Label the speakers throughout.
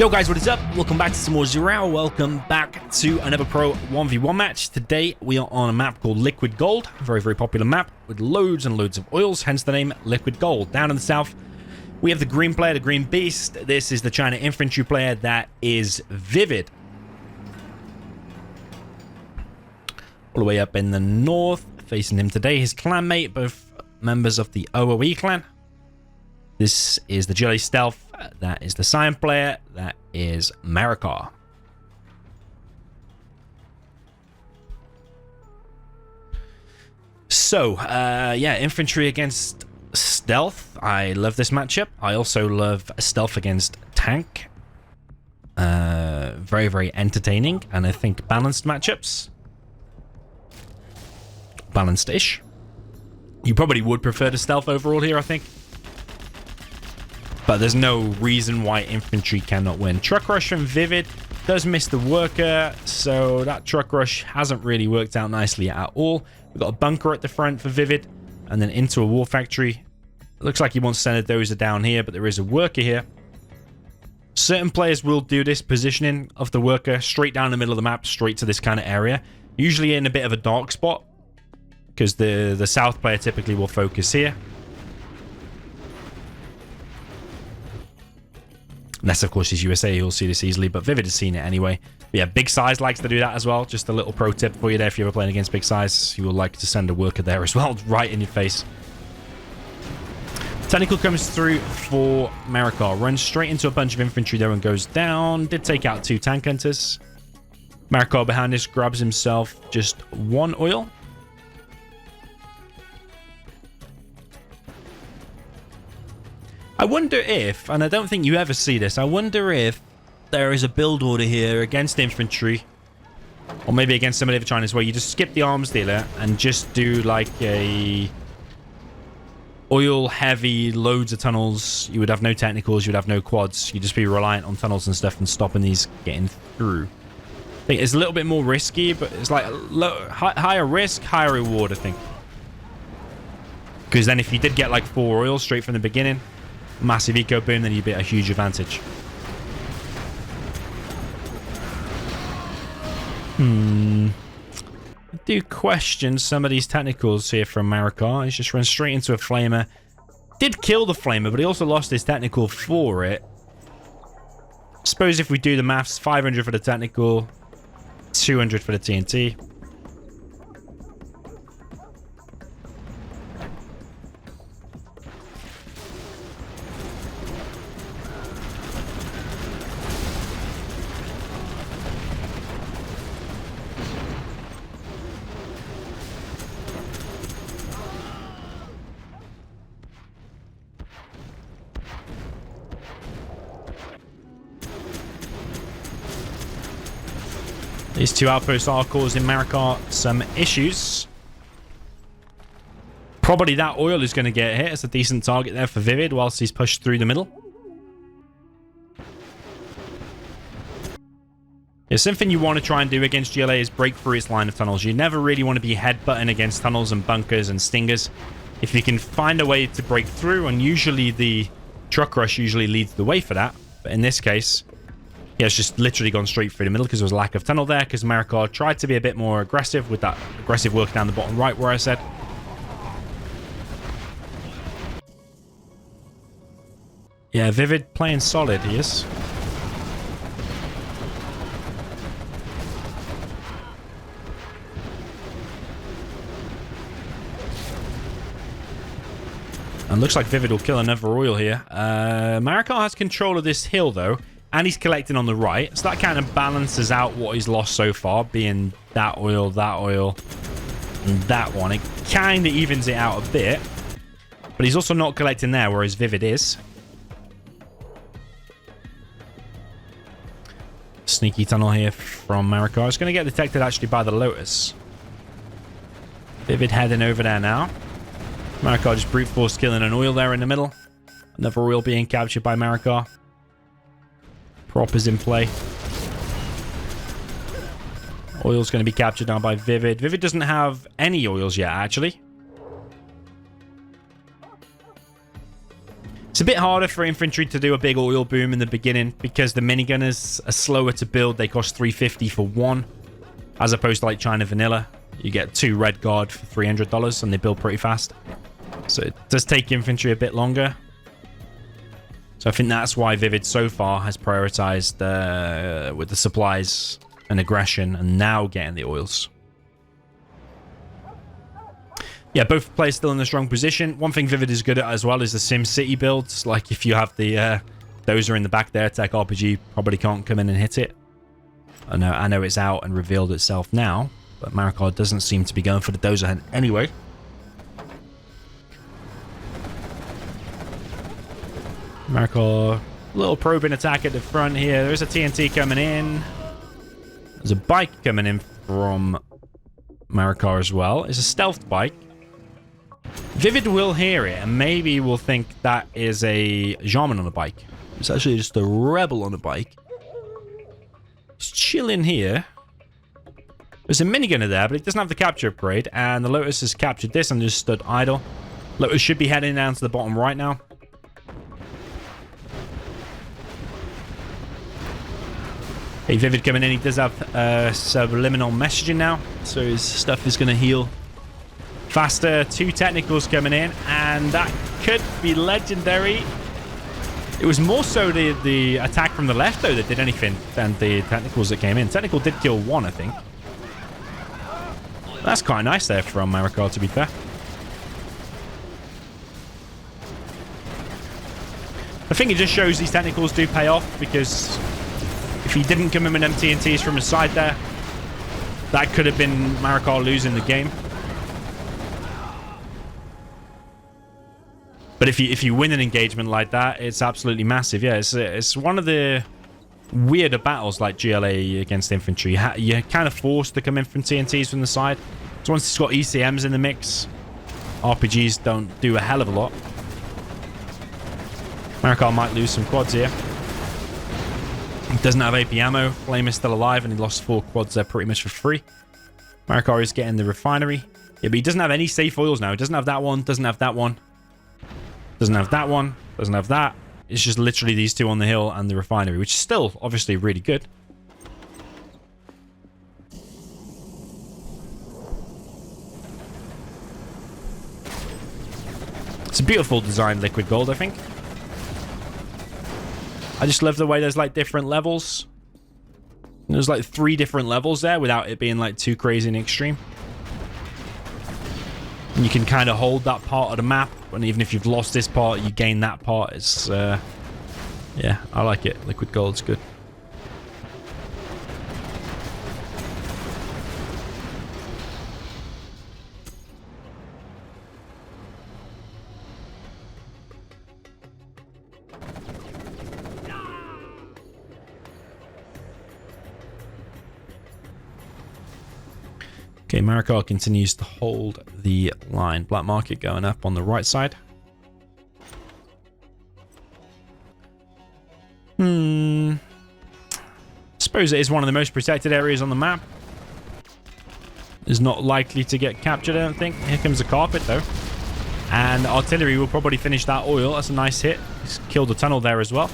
Speaker 1: Yo guys, what is up? Welcome back to some more Zero. Welcome back to another Pro 1v1 match. Today we are on a map called Liquid Gold. A very, very popular map with loads and loads of oils, hence the name Liquid Gold. Down in the south, we have the green player, the Green Beast. This is the China Infantry player, that is ViViD. All the way up in the north, facing him today, his clanmate, both members of the OOE clan. This is the GLA Stealth. That is the Cyan player. That is Marakar. So, yeah, Infantry against Stealth. I love this matchup. I also love Stealth against Tank. Very, very entertaining, and I think balanced matchups. Balanced-ish. You probably would prefer the Stealth overall here, I think. But there's no reason why Infantry cannot win. Truck Rush from ViViD does miss the worker, so that Truck Rush hasn't really worked out nicely at all. We've got a bunker at the front for ViViD, and then into a war factory. It looks like he wants to send a dozer down here, but there is a worker here. Certain players will do this positioning of the worker straight down the middle of the map, straight to this kind of area. Usually in a bit of a dark spot, because the south player typically will focus here. Unless, of course, he's USA, he'll see this easily, but ViViD has seen it anyway. But yeah, Big Size likes to do that as well. Just a little pro tip for you there if you're ever playing against Big Size. You will like to send a worker there as well, right in your face. Technical comes through for Marakar. Runs straight into a bunch of infantry there and goes down. Did take out 2 tank hunters. Marakar behind this grabs himself just 1 oil. I wonder if, and I don't think you ever see this, I wonder if there is a build order here against infantry, or maybe against some of the other Chinas, where you just skip the arms dealer and just do like a oil heavy, loads of tunnels. You would have no technicals, you would have no quads. You'd just be reliant on tunnels and stuff and stopping these getting through. I think it's a little bit more risky, but it's like higher risk, higher reward, I think. Because then if you did get like 4 oils straight from the beginning, massive eco boom, then you'd be at a huge advantage. I do question some of these technicals here from Marakar. He's just run straight into a flamer. Did kill the flamer, but he also lost his technical for it. Suppose if we do the maths, 500 for the technical, 200 for the TNT. These 2 outposts are causing Marakar some issues. Probably that oil is going to get hit. It's a decent target there for ViViD whilst he's pushed through the middle. Yeah, something you want to try and do against GLA is break through its line of tunnels. You never really want to be headbutting against tunnels and bunkers and stingers. If you can find a way to break through, and usually the Truck Rush usually leads the way for that. But in this case, yeah, it's just literally gone straight through the middle because there was a lack of tunnel there, because Marakar tried to be a bit more aggressive with that aggressive work down the bottom right where I said. Yeah, ViViD playing solid, he is. And looks like ViViD will kill another oil here. Marakar has control of this hill, though. And he's collecting on the right. So that kind of balances out what he's lost so far, being that oil, and that one. It kind of evens it out a bit. But he's also not collecting there, whereas ViViD is. Sneaky tunnel here from Marakar. It's going to get detected actually by the Lotus. ViViD heading over there now. Marakar just brute force killing an oil there in the middle. Another oil being captured by Marakar. Prop is in play. Oil's going to be captured now by ViViD. ViViD doesn't have any oils yet, actually. It's a bit harder for infantry to do a big oil boom in the beginning because the minigunners are slower to build. They cost 350 for one, as opposed to like China Vanilla. You get 2 Red Guard for $300 and they build pretty fast. So it does take infantry a bit longer. So I think that's why ViViD so far has prioritized with the supplies and aggression and now getting the oils. Yeah, both players still in a strong position. One thing ViViD is good at as well is the Sim City builds. Like if you have the dozer in the back there, Tech RPG probably can't come in and hit it. I know it's out and revealed itself now, but Marakar doesn't seem to be going for the dozer anyway. Marakar, little probing attack at the front here. There's a TNT coming in. There's a bike coming in from Marakar as well. It's a stealth bike. ViViD will hear it and maybe will think that is a Jarman on a bike. It's actually just a rebel on a bike. He's chilling here. There's a minigunner there, but it doesn't have the capture upgrade. And the Lotus has captured this and just stood idle. Lotus should be heading down to the bottom right now. Hey, ViViD coming in. He does have subliminal messaging now, so his stuff is going to heal faster. 2 technicals coming in, and that could be legendary. It was more so the attack from the left, though, that did anything than the technicals that came in. Technical did kill 1, I think. That's quite nice there from Marakar, to be fair. I think it just shows these technicals do pay off, because if he didn't come in with them TNTs from his side there, that could have been Marakar losing the game. But if you win an engagement like that, it's absolutely massive. Yeah, it's one of the weirder battles like GLA against infantry. You're kind of forced to come in from TNTs from the side. So once it's got ECMs in the mix, RPGs don't do a hell of a lot. Marakar might lose some quads here. He doesn't have AP ammo. Flame is still alive, and he lost 4 quads there pretty much for free. Marakar is getting the refinery. Yeah, but he doesn't have any safe oils now. He doesn't have that one, doesn't have that one. Doesn't have that one, doesn't have that. It's just literally these 2 on the hill and the refinery, which is still obviously really good. It's a beautiful design, liquid gold, I think. I just love the way there's like different levels. There's like 3 different levels there without it being like too crazy and extreme. And you can kind of hold that part of the map, and even if you've lost this part, you gain that part. It's yeah, I like it. Liquid gold's good. Okay, Marakar continues to hold the line. Black market going up on the right side. Suppose it is one of the most protected areas on the map. Is not likely to get captured, I don't think. Here comes the carpet, though. And artillery will probably finish that oil. That's a nice hit. He's killed the tunnel there as well.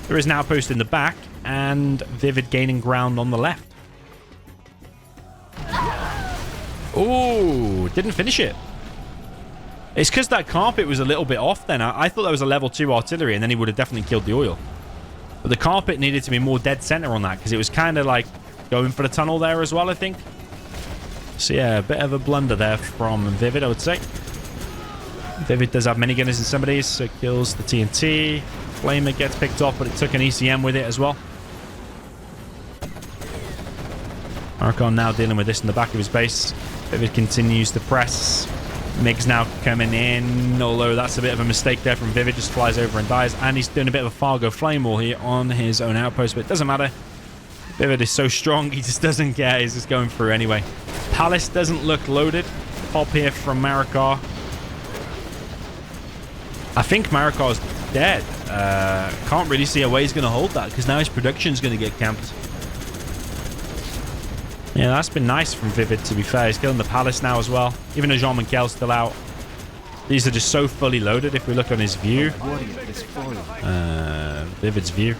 Speaker 1: There is an outpost in the back, and ViViD gaining ground on the left. Oh, didn't finish it. It's because that carpet was a little bit off then. I thought that was a level 2 artillery, and then he would have definitely killed the oil. But the carpet needed to be more dead center on that, because it was kind of like going for the tunnel there as well, I think. So yeah, a bit of a blunder there from ViViD, I would say. ViViD does have minigunners in some of these, so it kills the TNT. Flamer gets picked off, but it took an ECM with it as well. Marakar now dealing with this in the back of his base. ViViD continues to press. MiG's now coming in, although that's a bit of a mistake there from ViViD. Just flies over and dies, and he's doing a bit of a Fargo flame wall here on his own outpost, but it doesn't matter. ViViD is so strong, he just doesn't care. He's just going through anyway. Palace doesn't look loaded. Pop here from Marakar. I think Marakar's dead. Can't really see a way he's going to hold that, because now his production's going to get camped. Yeah, that's been nice from ViViD, to be fair. He's killing the Palace now as well. Even though Jean Michael's still out. These are just so fully loaded. If we look on his view, ViViD's view,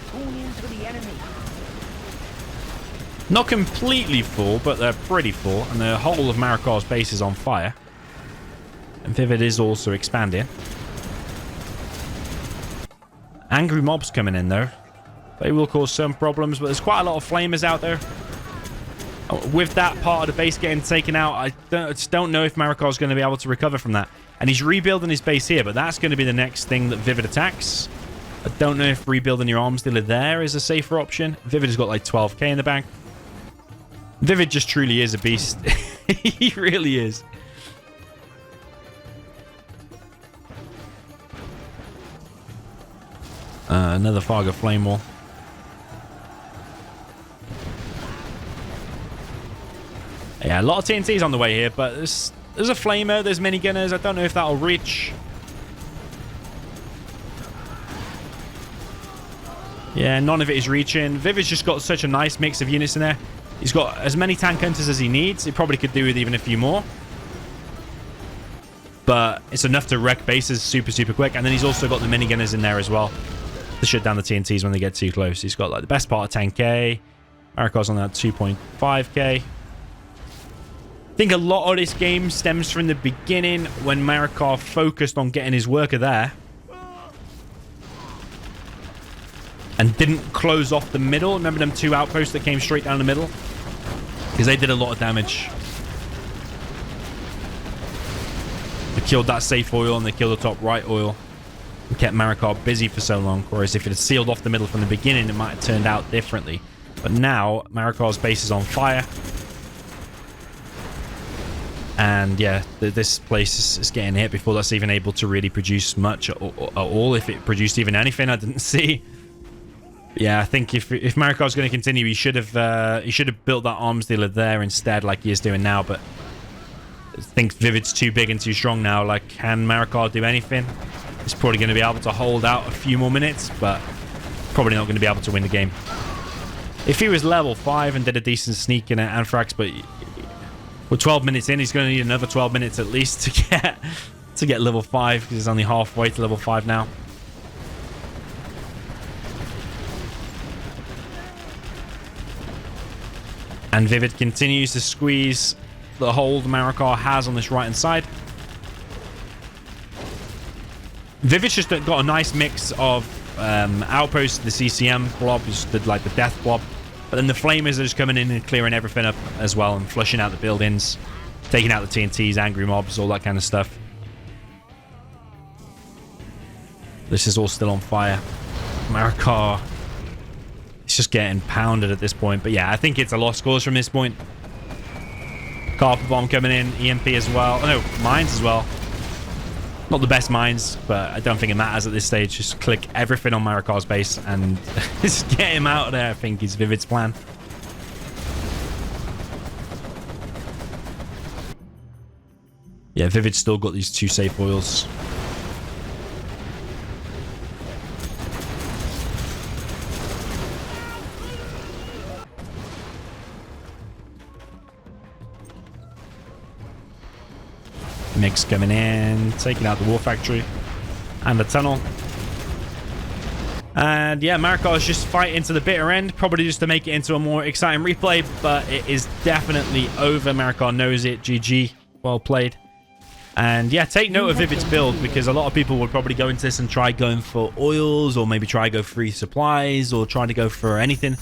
Speaker 1: not completely full, but they're pretty full, and the whole of Marakar's base is on fire. And ViViD is also expanding. Angry mobs coming in though. They will cause some problems, but there's quite a lot of flamers out there. With that part of the base getting taken out, I just don't know if Marakar's going to be able to recover from that. And he's rebuilding his base here, but that's going to be the next thing that ViViD attacks. I don't know if rebuilding your arms dealer there is a safer option. ViViD has got like 12k in the bank. ViViD just truly is a beast. He really is. Another Fargo Flame Wall. Yeah, a lot of TNTs on the way here, but there's a Flamer, there's minigunners. I don't know if that'll reach. Yeah, none of it is reaching. ViViD's just got such a nice mix of units in there. He's got as many tank hunters as he needs. He probably could do with even a few more. But it's enough to wreck bases super, super quick. And then he's also got the minigunners in there as well to shut down the TNTs when they get too close. He's got like the best part of 10k. Marakar's on that 2.5k. I think a lot of this game stems from the beginning when Marakar focused on getting his worker there and didn't close off the middle. Remember them two outposts that came straight down the middle? Because they did a lot of damage. They killed that safe oil and they killed the top right oil and kept Marakar busy for so long. Whereas if it had sealed off the middle from the beginning, it might have turned out differently. But now Marakar's base is on fire. And yeah, this place is getting hit before that's even able to really produce much at all. If it produced even anything, I didn't see. Yeah, I think if Marakar's going to continue, he should have built that arms dealer there instead, like he is doing now. But I think ViViD's too big and too strong now. Like, can Marakar do anything? He's probably going to be able to hold out a few more minutes, but probably not going to be able to win the game. If he was level 5 and did a decent sneak in at Anthrax, but we're 12 minutes in, he's going to need another 12 minutes at least to get level 5, because he's only halfway to level 5 now. And ViViD continues to squeeze the hold Marakar has on this right-hand side. ViViD's just got a nice mix of outposts, the CCM blob, just like the death blob. But then the flamers are just coming in and clearing everything up as well and flushing out the buildings, taking out the TNTs, angry mobs, all that kind of stuff. This is all still on fire. Marakar, it's just getting pounded at this point. But yeah, I think it's a lost cause from this point. Carpet bomb coming in, EMP as well. Oh no, mines as well. Not the best mines, but I don't think it matters at this stage. Just click everything on Marakar's base and just get him out of there, I think is ViViD's plan. Yeah, ViViD's still got these two safe oils. Mix coming in, taking out the war factory and the tunnel. And yeah, Marakar is just fighting to the bitter end, probably just to make it into a more exciting replay, but it is definitely over. Marakar knows it. GG. Well played. And yeah, take note of ViViD's build, because a lot of people would probably go into this and try going for oils, or maybe try go free supplies, or try to go for anything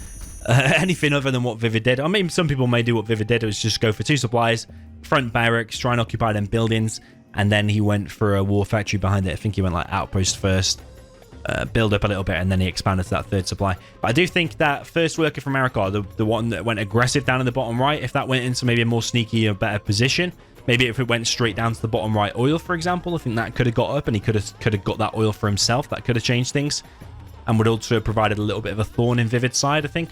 Speaker 1: anything other than what ViViD did. I mean, some people may do what ViViD did, it was just go for 2 supplies, front barracks, try and occupy them buildings, and then he went for a war factory behind it. I think he went like outpost first, build up a little bit, and then he expanded to that 3rd supply. But I do think that first worker from Marakar, the one that went aggressive down in the bottom right, if that went into maybe a more sneaky or better position, maybe if it went straight down to the bottom right oil, for example, I think that could have got up and he could have got that oil for himself. That could have changed things and would also have provided a little bit of a thorn in ViViD's side, I think.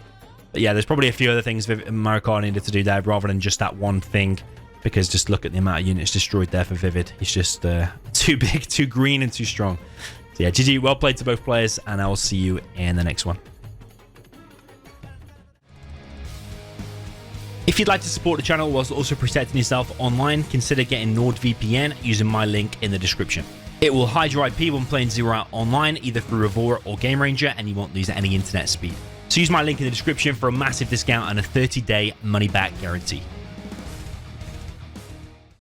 Speaker 1: But yeah, there's probably a few other things Marakar needed to do there rather than just that one thing, because just look at the amount of units destroyed there for ViViD. He's just too big, too green, and too strong. So yeah, GG, well played to both players, and I will see you in the next one. If you'd like to support the channel whilst also protecting yourself online, consider getting NordVPN using my link in the description. It will hide your IP when playing Zero Out online, either through Avora or Game Ranger, and you won't lose any internet speed. So use my link in the description for a massive discount and a 30-day money-back guarantee.